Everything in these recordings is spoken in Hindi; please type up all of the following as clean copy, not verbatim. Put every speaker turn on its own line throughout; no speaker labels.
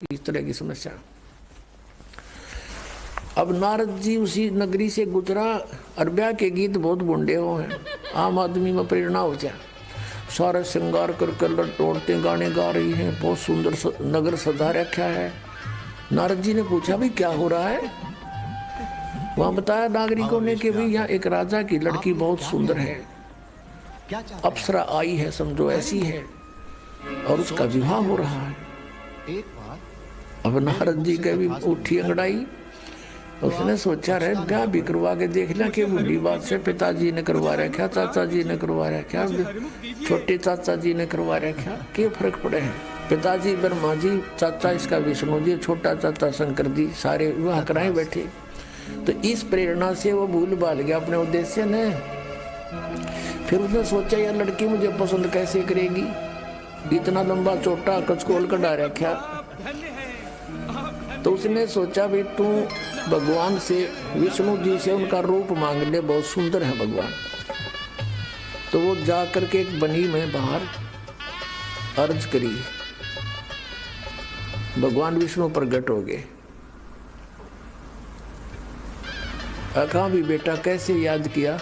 इस तरह की समस्या। अब नारद जी उसी नगरी से गुजरा और ब्याह के गीत बहुत बुंडे हो हैं, आम आदमी में प्रेरणा हो जाए। सारे श्रृंगार कर कलर औरतें गाने गा रही हैं, बहुत सुंदर नगर सजा रखा है। नारद जी ने पूछा भाई क्या हो रहा है? वहां बताया नागरिकों ने कि भाई यहाँ एक राजा की लड़की बहुत सुंदर है, अप्सरा आई है, समझो ऐसी है, और उसका विवाह हो रहा है। अब नारद जी के भी उठी अंगड़ाई। उसने सोचा रहे ब्याह भी करवा के देख लिया कि बूढ़ी बात से पिताजी ने करवा रखा, चाचा जी ने करवा रखा, छोटे चाचा जी ने करवा रखा, क्या फर्क पड़े हैं? पिताजी ब्रह्मा जी, चाचा इसका विष्णु जी, छोटा चाचा शंकर जी, सारे विवाह कराए बैठे। तो इस प्रेरणा से वो भूल भाल गया अपने उद्देश्य ने। फिर उसने सोचा यार लड़की मुझे पसंद कैसे करेगी, इतना लंबा चोटा कचकोल कटा रखा। तो उसने सोचा भाई तू भगवान से, विष्णु जी से उनका रूप मांग ले, बहुत सुंदर है भगवान। तो वो जा करके एक बनी में बाहर अर्ज करी, भगवान विष्णु प्रकट हो गए। कहा भी बेटा कैसे याद किया,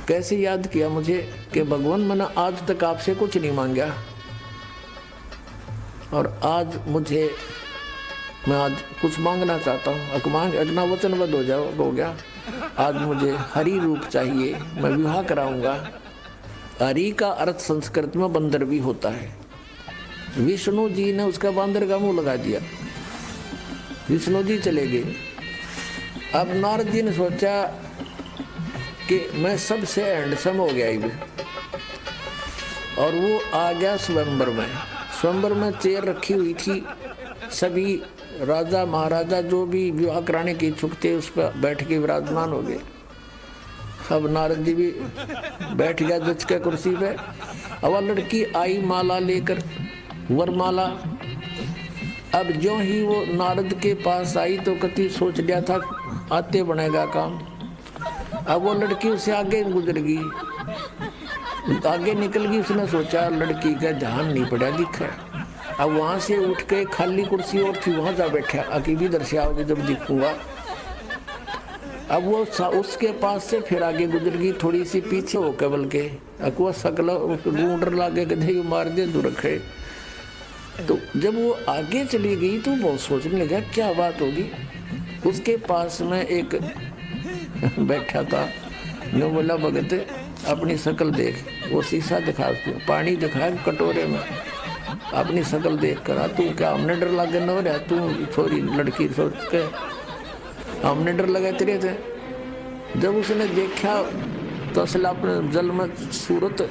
कैसे याद किया मुझे कि भगवान मैंने आज तक आपसे कुछ नहीं मांगा, और आज मैं आज कुछ मांगना चाहता हूँ। अगना वचनबद्ध हो गया। आज मुझे हरि रूप चाहिए, मैं विवाह कराऊंगा। हरि का अर्थ संस्कृत में बंदर भी होता है। विष्णु जी ने उसका बंदर का मुंह लगा दिया, विष्णु जी चले गए। अब नारद जी ने सोचा कि मैं सबसे हैंडसम हो गया ही, और वो आ गया स्वयंवर में। स्वयंवर में चेयर रखी हुई थी, सभी राजा महाराजा जो भी विवाह कराने के इच्छुक थे उस पर बैठ के विराजमान हो गए। अब नारद जी भी बैठ गया जज के कुर्सी पे। अब लड़की आई माला लेकर, वरमाला। अब जो ही वो नारद के पास आई तो कति सोच लिया था आते बनेगा काम। अब वो लड़की उससे आगे गुजर गई, आगे निकल गई। उसने सोचा लड़की का ध्यान नहीं पड़ा दिखा। अब वहां से उठ के खाली कुर्सी और थी, वहां जा बैठा, आगे भी दर्शाओगे जब दिखूंगा। अब वो उसके पास से फिर आगे गुजर गई, थोड़ी सी पीछे हो केवल के अकुआ सकल ढूंढ लागे गधे मार दे दूर रखे। तो जब वो आगे चली गई तो बहुत सोचने लगा क्या बात होगी। उसके पास में एक बैठा था, ने बोला भगत अपनी शकल देख। वो शीशा दिखा, पानी दिखा कटोरे में, अपनी शकल देख कर तू क्या हमने डर लगे न हो रहा, तू छोरी लड़की सोच के हमने डर लगा तेरे थे। जब उसने देखा तो असल अपने जल में सूरत,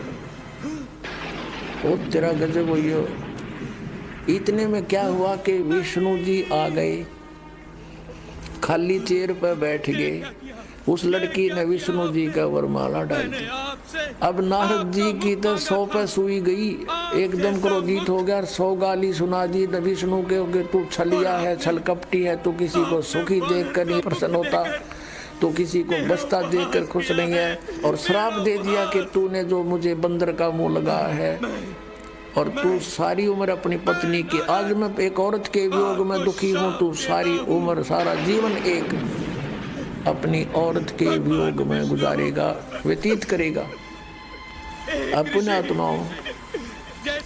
ओ तेरा गजब हुई हो। इतने में क्या हुआ कि विष्णु जी आ गए, खाली चेयर पर बैठ गए। उस लड़की ने विष्णु जी का वरमाला डाल दी। अब नारद जी की तो 100 पे सुई गई, एकदम क्रोधित हो गया, 100 गाली सुना दी विष्णु के, तू छलिया है, छल कपटी है, तू किसी को सुखी देख कर नहीं प्रसन्न होता, तू किसी को बस्ता देख कर खुश नहीं है, और श्राप दे दिया कि तूने जो मुझे बंदर का मुंह लगाया है, और तू सारी उम्र अपनी पत्नी की, आज मैं एक औरत के वियोग में दुखी हूँ, तू सारी उम्र सारा जीवन एक अपनी औरत के वियोग में गुजारेगा, व्यतीत करेगा। अब पुण्यात्माओं,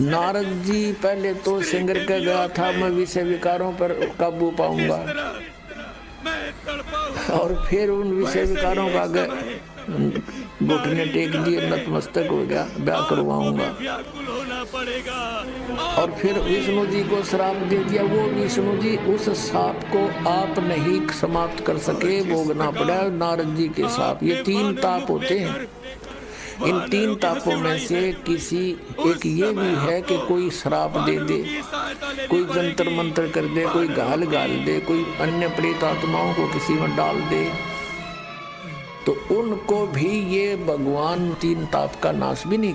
नारद जी पहले तो सिंगर के गया था मैं विषय विकारों पर काबू पाऊंगा, और फिर उन विषय विकारों का घुटने टेक दिए, नतमस्तक हो गया, ब्याह करवाऊंगा। और फिर विष्णु जी को श्राप दे दिया। वो विष्णु जी उस श्राप को आप नहीं समाप्त कर सके, भोगना पड़ा नारद जी के श्राप। ये 3 ताप होते हैं। इन 3 तापों में से किसी एक ये भी है कि कोई श्राप दे दे, कोई जंतर मंत्र कर दे, कोई गाल दे, कोई अन्य प्रेत आत्माओं को किसी में डाल दे, तो उनको भी ये भगवान 3 ताप का नाश भी नहीं।